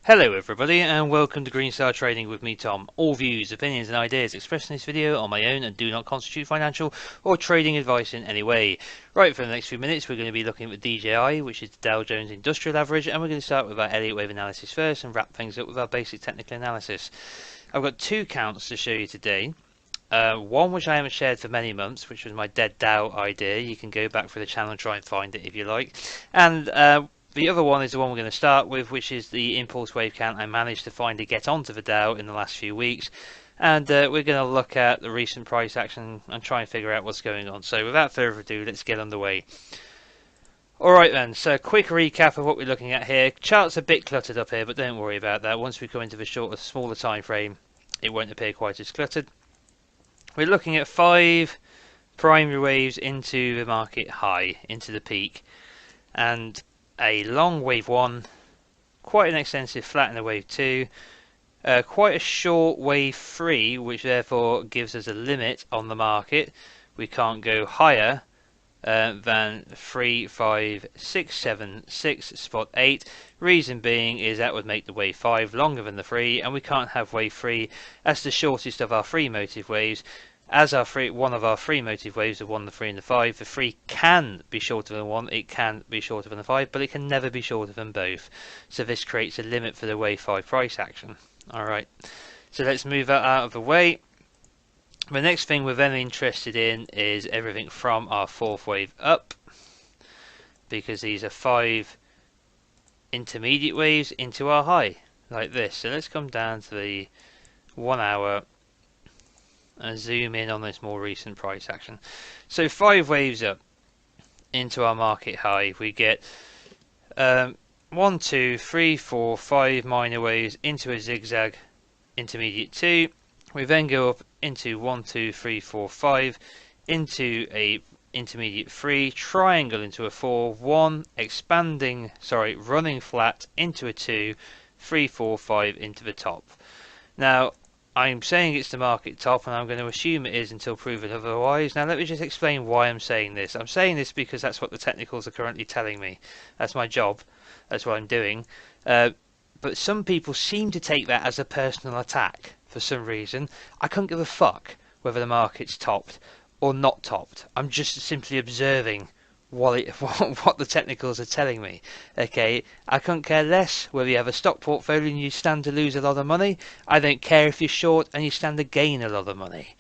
Hello everybody and welcome to Green Star Trading with me Tom. All views, opinions and ideas expressed in this video are my own and do not constitute financial or trading advice in any way. Right, for the next few minutes we're going to be looking at the DJI, which is the Dow Jones Industrial Average, and we're going to start with our Elliott wave analysis first and wrap things up with our basic technical analysis. I've got two counts to show you today. One which I haven't shared for many months, which was my dead Dow idea. You can go back for the channel and try and find it if you like. And the other one is the one we're going to start with, which is the impulse wave count I managed to finally get onto the Dow in the last few weeks. And we're going to look at the recent price action and try and figure out what's going on. So without further ado, let's get underway. Alright then, so a quick recap of what we're looking at here. Chart's a bit cluttered up here, but don't worry about that. Once we come into the smaller time frame, it won't appear quite as cluttered. We're looking at 5 primary waves into the market high, into the peak, and a long wave 1, quite an extensive flat in the wave 2, quite a short wave 3, which therefore gives us a limit on the market. We can't go higher than 3, 5, 6, 7, 6, spot 8. Reason being is that would make the wave 5 longer than the 3, and we can't have wave 3 as the shortest of our 3 motive waves. As one of our 3 motive waves, the 1, the 3 and the 5, the 3 can be shorter than the 1, it can be shorter than the 5, but it can never be shorter than both. So this creates a limit for the wave 5 price action. Alright, so let's move that out of the way. The next thing we're then interested in is everything from our 4th wave up, because these are 5 intermediate waves into our high, like this. So let's come down to the 1 hour and zoom in on this more recent price action. So 5 waves up into our market high, we get 1, 2, 3, 4, 5 minor waves into a zigzag intermediate 2. We then go up into 1, 2, 3, 4, 5 into a intermediate 3, triangle into a 4, 1 running flat into a 2, 3, 4, 5 into the top. Now I'm saying it's the market top, and I'm going to assume it is until proven otherwise. Now let me just explain why I'm saying this. I'm saying this because that's what the technicals are currently telling me. That's my job. That's what I'm doing. But some people seem to take that as a personal attack for some reason. I couldn't give a fuck whether the market's topped or not topped. I'm just simply observing what the technicals are telling me. Okay, I couldn't care less whether you have a stock portfolio and you stand to lose a lot of money. I don't care if you're short and you stand to gain a lot of money.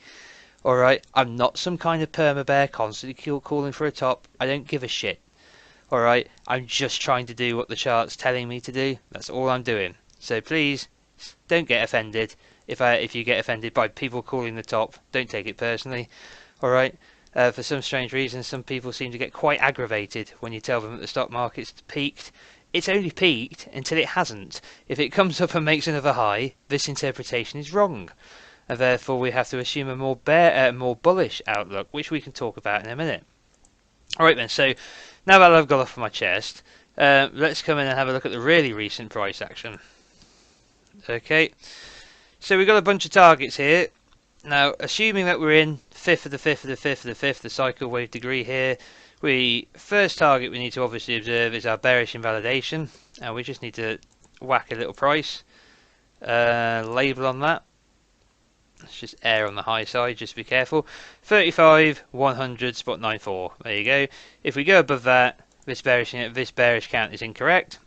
Alright, I'm not some kind of perma bear constantly calling for a top. I don't give a shit. Alright, I'm just trying to do what the chart's telling me to do. That's all I'm doing. So please don't get offended. If you get offended by people calling the top, don't take it personally. Alright. For some strange reason, some people seem to get quite aggravated when you tell them that the stock market's peaked. It's only peaked until it hasn't. If it comes up and makes another high, this interpretation is wrong. And therefore we have to assume a more bullish outlook, which we can talk about in a minute. Alright then, so now that I've got off my chest, let's come in and have a look at the really recent price action. Okay, so we've got a bunch of targets here. Now, assuming that we're in 5th of the 5th of the 5th of the 5th, the cycle wave degree here, first target we need to obviously observe is our bearish invalidation, and we just need to whack a little price label on that. Let's just err on the high side, just be careful. 35, 100, spot 94. There you go. If we go above that, this bearish count is incorrect.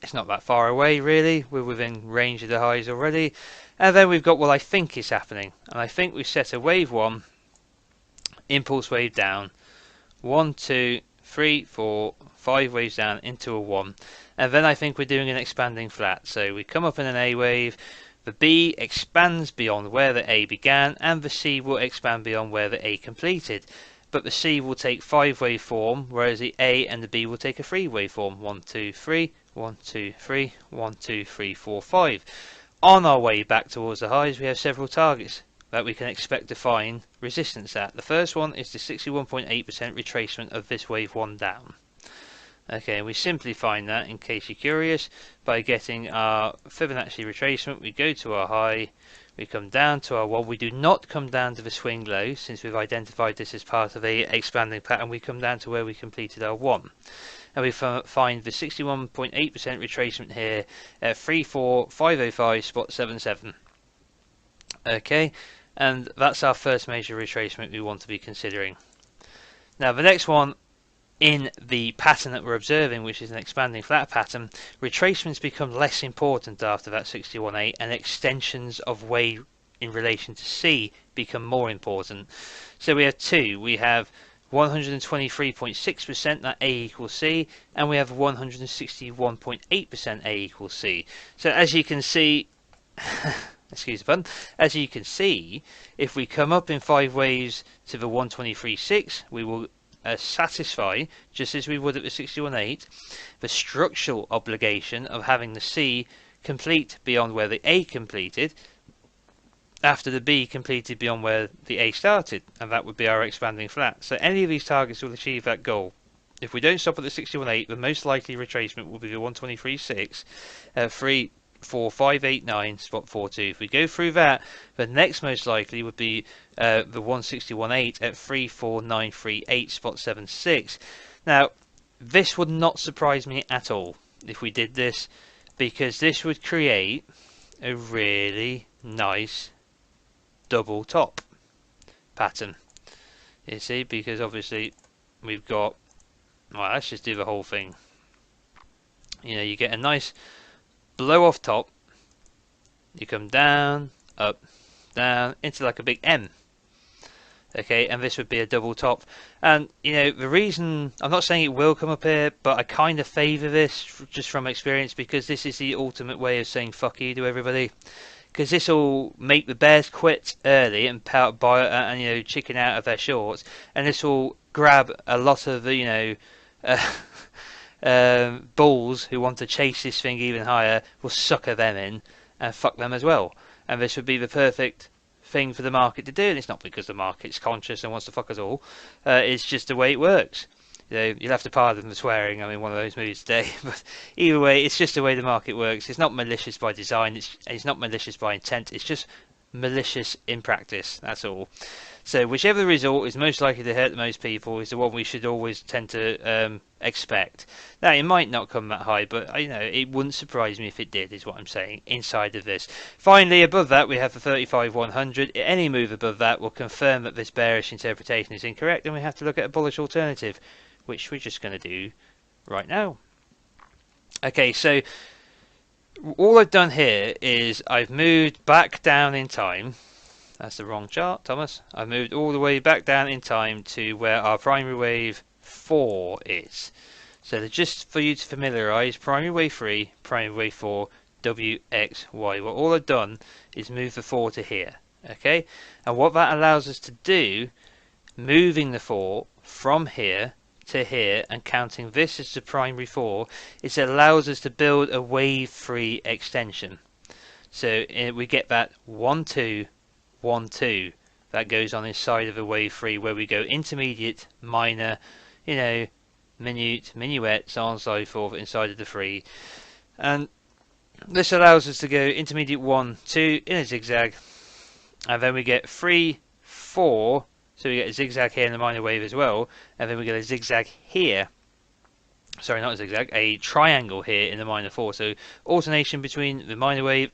It's not that far away really. We're within range of the highs already. And then we've got what I think is happening. And I think we've set a wave 1, impulse wave down. 1, 2, 3, 4, 5 waves down into a 1. And then I think we're doing an expanding flat. So we come up in an A wave. The B expands beyond where the A began. And the C will expand beyond where the A completed. But the C will take 5 wave form. Whereas the A and the B will take a 3 wave form. 1, 2, 3. 1, 2, 3. 1, 2, 3, 4, 5. On our way back towards the highs, we have several targets that we can expect to find resistance at. The first one is the 61.8% retracement of this wave 1 down. Okay, and we simply find that, in case you're curious, by getting our Fibonacci retracement. We go to our high, we come down to our 1. We do not come down to the swing low, since we've identified this as part of a expanding pattern. We come down to where we completed our 1. And we find the 61.8% retracement here at 34505 spot 77. Okay, and that's our first major retracement we want to be considering. Now the next one in the pattern that we're observing, which is an expanding flat pattern, retracements become less important after that 61.8, and extensions of way in relation to C become more important. So we have two. We have 123.6% that A equals C, and we have 161.8% A equals C. So as you can see, excuse the pun, as you can see, if we come up in 5 waves to the 123.6, we will satisfy, just as we would at the 61.8, the structural obligation of having the C complete beyond where the A completed after the B completed beyond where the A started, and that would be our expanding flat. So any of these targets will achieve that goal. If we don't stop at the 61.8, the most likely retracement will be the 123.6 at 34589 spot 42. If we go through that, the next most likely would be the 161.8 at 34938 spot 76. Now, this would not surprise me at all if we did this, because this would create a really nice double top pattern. You see, because obviously we've got, well, let's just do the whole thing. You know, you get a nice blow off top, you come down, up, down, into like a big M. Okay, and this would be a double top. And, you know, the reason, I'm not saying it will come up here, but I kind of favour this just from experience, because this is the ultimate way of saying fuck you to everybody. Because this will make the bears quit early and and you know, chicken out of their shorts, and this will grab a lot of the, you know, bulls who want to chase this thing even higher, will sucker them in and fuck them as well. And this would be the perfect thing for the market to do. And it's not because the market's conscious and wants to fuck us all. It's just the way it works. You know, you'll have to pardon the swearing. I'm in one of those moods today. But either way, it's just the way the market works. It's not malicious by design. It's not malicious by intent. It's just malicious in practice. That's all. So whichever the result is most likely to hurt the most people is the one we should always tend to expect. Now, it might not come that high, but you know, it wouldn't surprise me if it did, is what I'm saying, inside of this. Finally, above that, we have the 35-100. Any move above that will confirm that this bearish interpretation is incorrect, and we have to look at a bullish alternative, which we're just going to do right now. Okay, so all I've done here is I've moved back down in time. That's the wrong chart, Thomas. I've moved all the way back down in time to where our primary wave 4 is. So just for you to familiarise, primary wave 3, primary wave 4, W, X, Y. Well, all I've done is move the 4 to here. Okay, and what that allows us to do, moving the 4 from here to here and counting this as the primary 4, it allows us to build a wave 3 extension. So we get that 1, 2, 1, 2 that goes on inside of a wave 3, where we go intermediate, minor, you know, minute, minuet, so on and so forth inside of the 3. And this allows us to go intermediate 1, 2 in a zigzag, and then we get 3, 4. So we get a zigzag here in the minor wave as well, and then we get a zigzag here. Sorry, not a zigzag, a triangle here in the minor 4. So alternation between the minor wave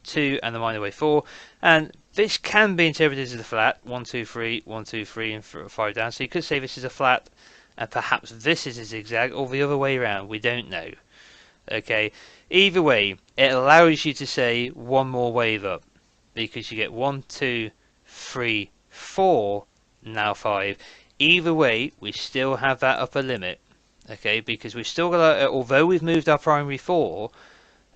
2 and the minor wave 4, and this can be interpreted as a flat 1, 2, 3, 1, 2, 3, and 5 down. So you could say this is a flat, and perhaps this is a zigzag, or the other way around. We don't know. Okay, either way, it allows you to say one more wave up, because you get 1, 2, 3, 4, now 5. Either way, we still have that upper limit. Okay, because we've still got, although we've moved our primary 4,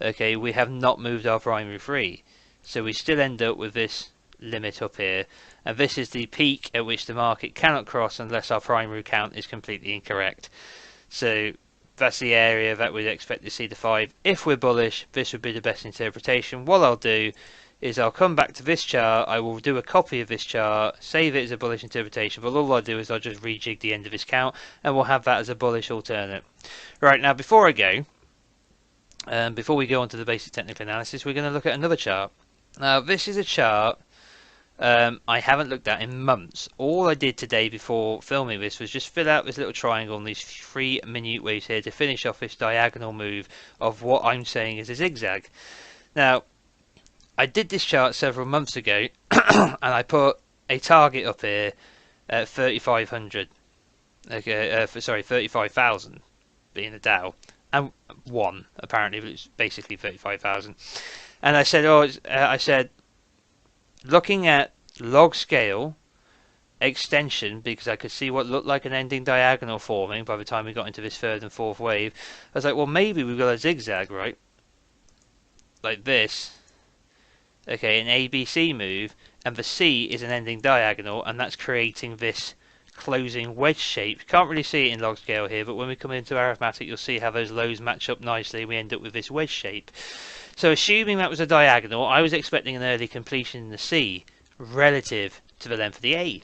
okay, we have not moved our primary 3. So we still end up with this limit up here, and this is the peak at which the market cannot cross unless our primary count is completely incorrect. So that's the area that we'd expect to see the 5. If we're bullish, this would be the best interpretation. What I'll do is I'll come back to this chart, I will do a copy of this chart, save it as a bullish interpretation, but all I'll do is I'll just rejig the end of this count, and we'll have that as a bullish alternate. Right, now before I go, before we go on to the basic technical analysis, we're going to look at another chart. Now this is a chart I haven't looked at in months. All I did today before filming this was just fill out this little triangle and these 3 minute waves here to finish off this diagonal move of what I'm saying is a zigzag. Now, I did this chart several months ago and I put a target up here at 3,500. Okay, sorry, 35,000 being the Dow, and one apparently, but it's basically 35,000. And I said, looking at log scale extension, because I could see what looked like an ending diagonal forming by the time we got into this third and fourth wave. I was like, well, maybe we've got a zigzag, right? Like this. Okay, an ABC move, and the C is an ending diagonal, and that's creating this closing wedge shape. Can't really see it in log scale here, but when we come into arithmetic, you'll see how those lows match up nicely, and we end up with this wedge shape. So assuming that was a diagonal, I was expecting an early completion in the C relative to the length of the A.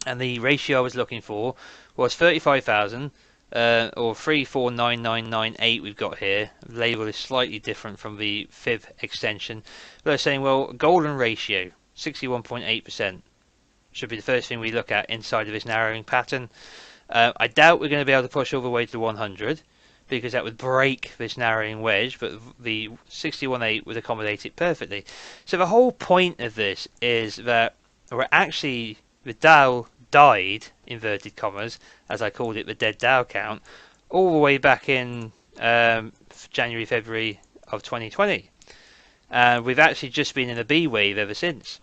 And the ratio I was looking for was 35,000, or 349998 we've got here. The label is slightly different from the fib extension. But they're saying, well, golden ratio, 61.8%. Should be the first thing we look at inside of this narrowing pattern. I doubt we're going to be able to push all the way to 100, because that would break this narrowing wedge, but the 61.8 would accommodate it perfectly. So the whole point of this is that we're actually, the Dow died, inverted commas, as I called it, the dead Dow count, all the way back in January, February of 2020. And we've actually just been in a B wave ever since.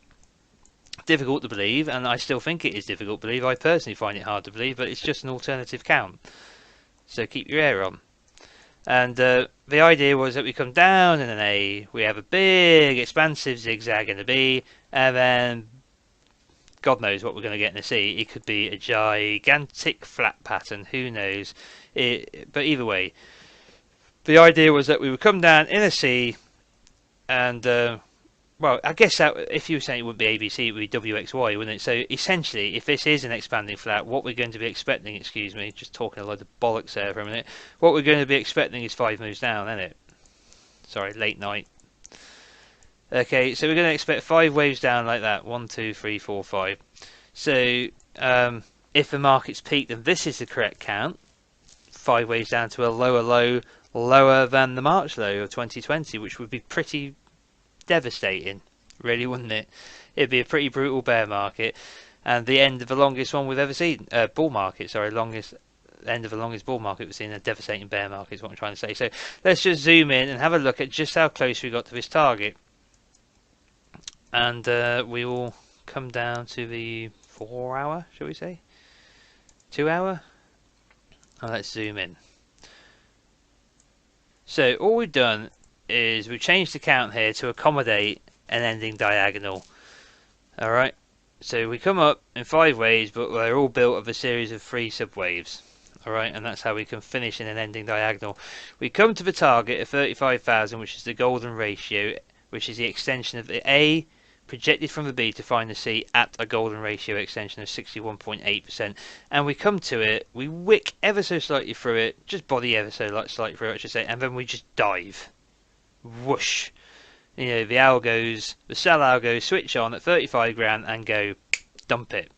Difficult to believe, and I still think it is difficult to believe. I personally find it hard to believe, but it's just an alternative count. So keep your ear on. And the idea was that we come down in an A, we have a big expansive zigzag in a B, and then God knows what we're going to get in the C. It could be a gigantic flat pattern, who knows. But either way, the idea was that we would come down in a C, and well, I guess that if you were saying it wouldn't be ABC, it would be WXY, wouldn't it? So essentially, if this is an expanding flat, what we're going to be expecting, excuse me, just talking a lot of bollocks there for a minute, what we're going to be expecting is 5 moves down, isn't it? Sorry, late night. Okay, so we're going to expect 5 waves down like that. 1, 2, 3, 4, 5. So if the market's peaked, and this is the correct count, 5 waves down to a lower low, lower than the March low of 2020, which would be pretty devastating, really, wouldn't it? It'd be a pretty brutal bear market, and the end of the longest one we've ever seen. Bull market, sorry, end of the longest bull market we've seen. A devastating bear market is what I'm trying to say. So let's just zoom in and have a look at just how close we got to this target, and we will come down to the 4 hour, shall we say, 2 hour, and let's zoom in. So all we've done is we've changed the count here to accommodate an ending diagonal. Alright, so we come up in 5 waves, but they're all built of a series of 3 subwaves. Alright, and that's how we can finish in an ending diagonal. We come to the target of 35,000, which is the golden ratio, which is the extension of the A projected from the B to find the C at a golden ratio extension of 61.8%. And we come to it, we wick ever so slightly through it, just body ever so slightly through it, I should say, and then we just dive. Whoosh. You know, the algos, the sell algos switch on at 35 grand and go dump it,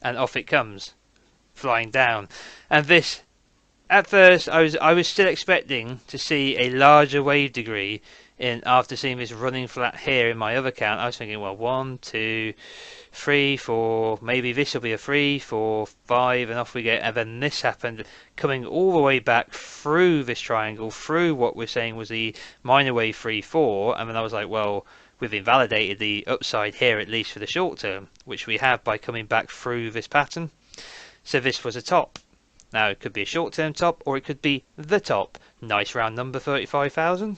and off it comes, flying down. And this, at first, I was still expecting to see a larger wave degree in after seeing this running flat here in my other count. I was thinking, well, 1, 2, 3, 4, maybe this will be a 3, 4, 5, and off we get. And then this happened, coming all the way back through this triangle, through what we're saying was the minor wave 3, 4, and then I was like, well, we've invalidated the upside here, at least for the short term, which we have by coming back through this pattern. So this was a top. Now it could be a short term top, or it could be the top. Nice round number, 35,000.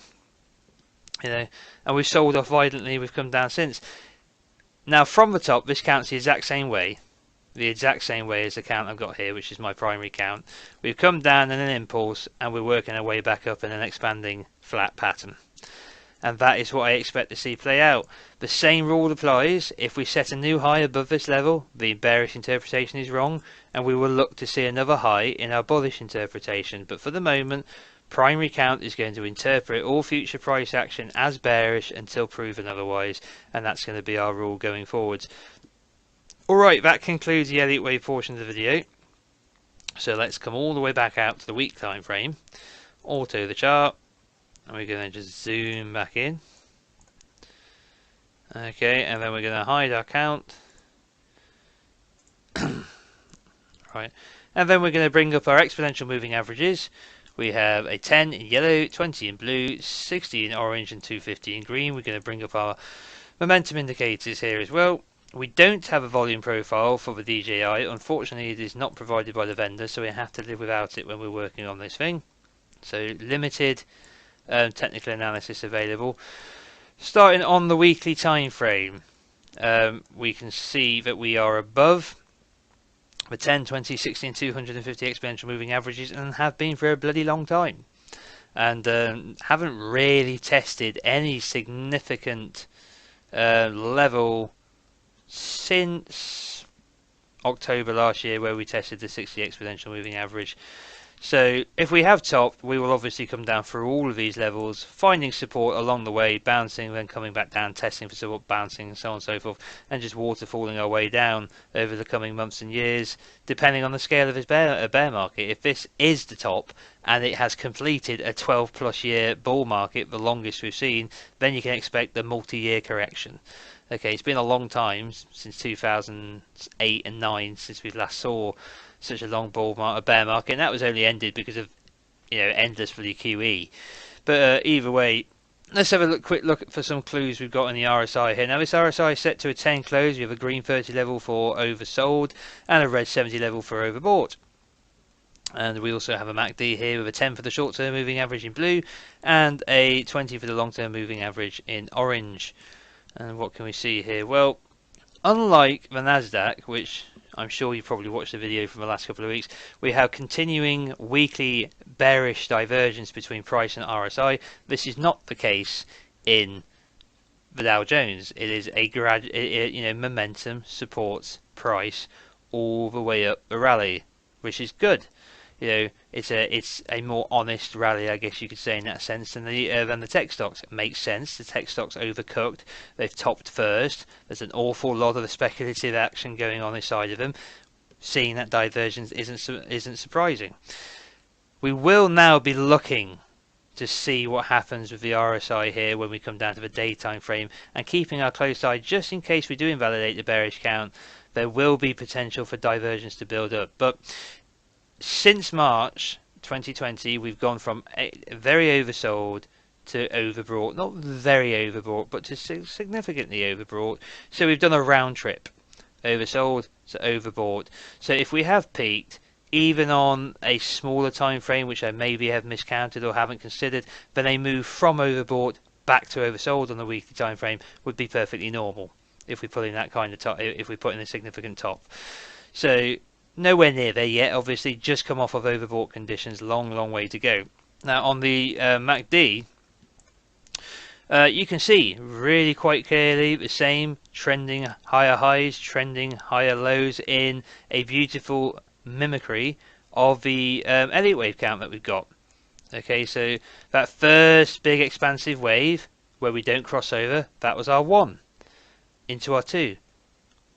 You know, and we've sold off violently, we've come down since. Now from the top, this counts the exact same way as the count I've got here, which is my primary count. We've come down in an impulse, and we're working our way back up in an expanding flat pattern. And that is what I expect to see play out. The same rule applies. If we set a new high above this level, the bearish interpretation is wrong, and we will look to see another high in our bullish interpretation. But for the moment, primary count is going to interpret all future price action as bearish until proven otherwise, and that's going to be our rule going forwards. Alright, that concludes the Elliott wave portion of the video. So let's come all the way back out to the week time frame, auto the chart, and we're going to just zoom back in. Okay, and then we're going to hide our count. Right, and then we're going to bring up our exponential moving averages. We have a 10 in yellow, 20 in blue, 60 in orange, and 250 in green. We're going to bring up our momentum indicators here as well. We don't have a volume profile for the DJI. Unfortunately, it is not provided by the vendor, so we have to live without it when we're working on this thing. So limited technical analysis available. Starting on the weekly time frame, we can see that we are above the 10, 20, 60 and 250 exponential moving averages, and have been for a bloody long time, and haven't really tested any significant level since October last year, where we tested the 60 exponential moving average. So if we have topped, we will obviously come down through all of these levels, finding support along the way, bouncing, then coming back down, testing for support, bouncing, and so on and so forth, and just waterfalling our way down over the coming months and years, depending on the scale of this bear market. If this is the top and it has completed a 12+ year bull market, the longest we've seen, then you can expect the multi-year correction. Okay, it's been a long time, since 2008 and 9, since we last saw such a long bear market, and that was only ended because of, you know, endless for the QE. But either way, let's have a quick look for some clues we've got in the RSI here. Now this RSI is set to a 10 close. We have a green 30 level for oversold and a red 70 level for overbought. And we also have a MACD here with a 10 for the short-term moving average in blue and a 20 for the long-term moving average in orange. And what can we see here? Well, unlike the Nasdaq, which I'm sure you probably watched the video from the last couple of weeks, we have continuing weekly bearish divergence between price and RSI. This is not the case in the Dow Jones. It is a momentum supports price all the way up the rally, which is good. You know, it's a more honest rally, I guess you could say, in that sense, than the tech stocks. It makes sense. The tech stocks overcooked. They've topped first. There's an awful lot of the speculative action going on inside of them. Seeing that divergence isn't surprising. We will now be looking to see what happens with the RSI here when we come down to the daytime frame, and keeping our close eye just in case we do invalidate the bearish count. There will be potential for divergence to build up, but since March 2020, we've gone from very oversold to overbought. Not very overbought, but to significantly overbought. So we've done a round trip. Oversold to overbought. So if we have peaked, even on a smaller time frame, which I maybe have miscounted or haven't considered, then a move from overbought back to oversold on the weekly time frame would be perfectly normal if we put in that kind of top, if we put in a significant top. So nowhere near there yet, obviously, just come off of overbought conditions, long way to go. Now on the MACD, you can see really quite clearly the same trending higher highs, trending higher lows in a beautiful mimicry of the Elliott wave count that we've got. Okay, so that first big expansive wave where we don't cross over, that was our 1 into our 2.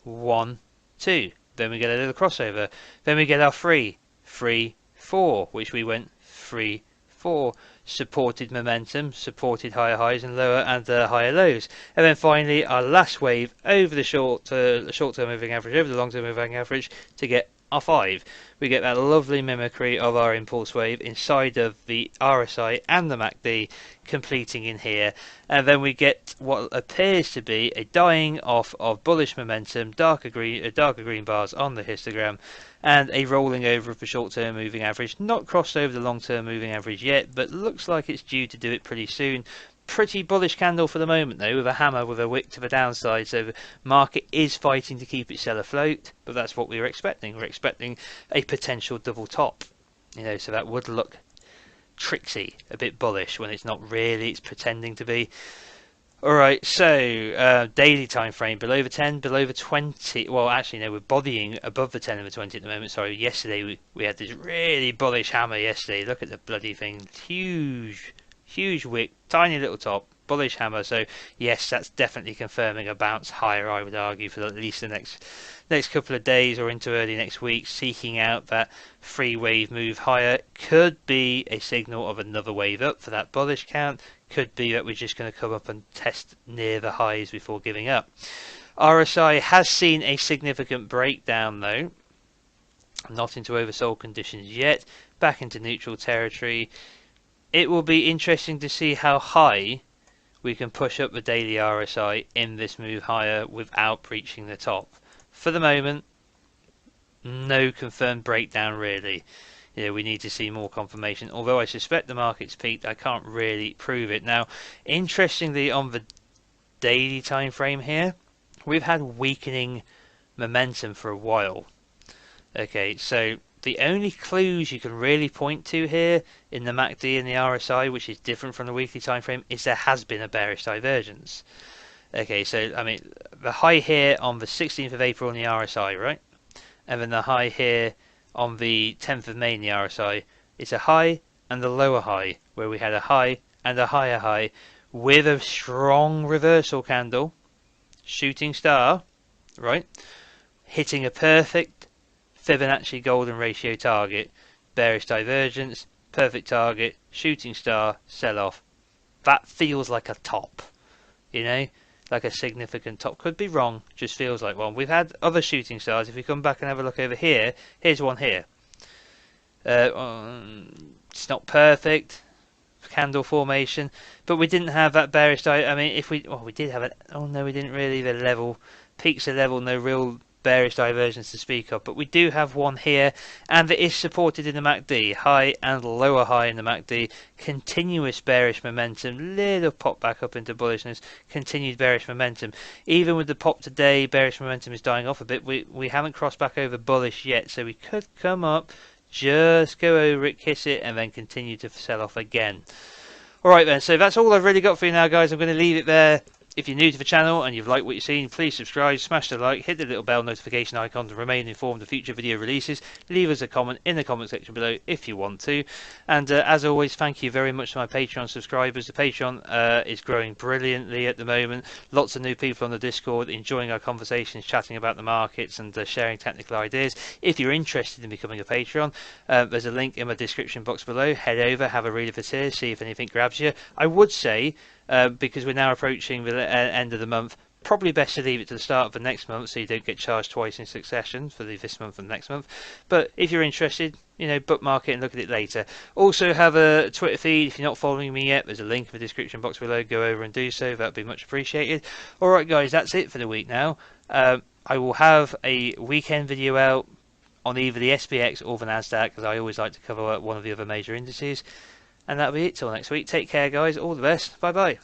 1, 2. Then we get a little crossover. Then we get our 3, 3, 4, which we went 3, 4. Supported momentum, supported higher highs and lower and higher lows. And then finally our last wave over the short-term moving average, over the long-term moving average, to get our 5. We get that lovely mimicry of our impulse wave inside of the RSI and the MACD completing in here, and then we get what appears to be a dying off of bullish momentum, darker green bars on the histogram, and a rolling over of the short-term moving average. Not crossed over the long-term moving average yet, but looks like it's due to do it pretty soon. Pretty bullish candle for the moment though, with a hammer with a wick to the downside, so the market is fighting to keep itself afloat, but that's what we were expecting. We're expecting a potential double top, you know, so that would look tricksy, a bit bullish when it's not really, it's pretending to be. Alright, so daily time frame below the 10, below the 20. Well, actually, no, we're bodying above the 10 and the 20 at the moment. Sorry, yesterday we had this really bullish hammer yesterday. Look at the bloody thing. Huge, huge wick, tiny little top, bullish hammer. So, yes, that's definitely confirming a bounce higher, I would argue, for at least the next couple of days or into early next week, seeking out that free wave move higher. Could be a signal of another wave up for that bullish count. Could be that we're just going to come up and test near the highs before giving up. RSI has seen a significant breakdown though, not into oversold conditions yet, back into neutral territory. It will be interesting to see how high we can push up the daily RSI in this move higher without breaching the top. For the moment, no confirmed breakdown really. We need to see more confirmation. Although I suspect the market's peaked, I can't really prove it. Now, interestingly, on the daily time frame here, we've had weakening momentum for a while. Okay, so the only clues you can really point to here in the MACD and the RSI, which is different from the weekly time frame, is there has been a bearish divergence. Okay, so I mean, the high here on the 16th of April on the RSI, right? And then the high here on the 10th of May in the RSI, it's a high and a lower high, where we had a high and a higher high with a strong reversal candle, shooting star, right, hitting a perfect Fibonacci golden ratio target, bearish divergence, perfect target, shooting star, sell off. That feels like a top, like a significant top. Could be wrong, just feels like one. We've had other shooting stars. If we come back and have a look over here, here's one here. It's not perfect candle formation, but we didn't have that bearish. I mean, if we did have it. Oh no, we didn't really. The level peaks, a level, no real bearish divergence to speak of, but we do have one here, and it is supported in the MACD, high and lower high in the MACD, continuous bearish momentum, little pop back up into bullishness, continued bearish momentum. Even with the pop today, bearish momentum is dying off a bit. We haven't crossed back over bullish yet, so we could come up, just go over it, kiss it, and then continue to sell off again. Alright then, so that's all I've really got for you now, guys. I'm going to leave it there. If you're new to the channel and you've liked what you've seen, please subscribe, smash the like, hit the little bell notification icon to remain informed of future video releases. Leave us a comment in the comment section below if you want to. And as always, thank you very much to my Patreon subscribers. The Patreon is growing brilliantly at the moment. Lots of new people on the Discord enjoying our conversations, chatting about the markets and sharing technical ideas. If you're interested in becoming a Patreon, there's a link in my description box below. Head over, have a read of it here, see if anything grabs you. I would say, because we're now approaching the end of the month, probably best to leave it to the start of the next month so you don't get charged twice in succession for this month and next month. But if you're interested, bookmark it and look at it later. Also have a Twitter feed. If you're not following me yet, there's a link in the description box below. Go over and do so. That'd be much appreciated. Alright guys, that's it for the week now. I will have a weekend video out on either the SPX or the Nasdaq, because I always like to cover one of the other major indices. And that'll be it till next week. Take care, guys. All the best. Bye bye.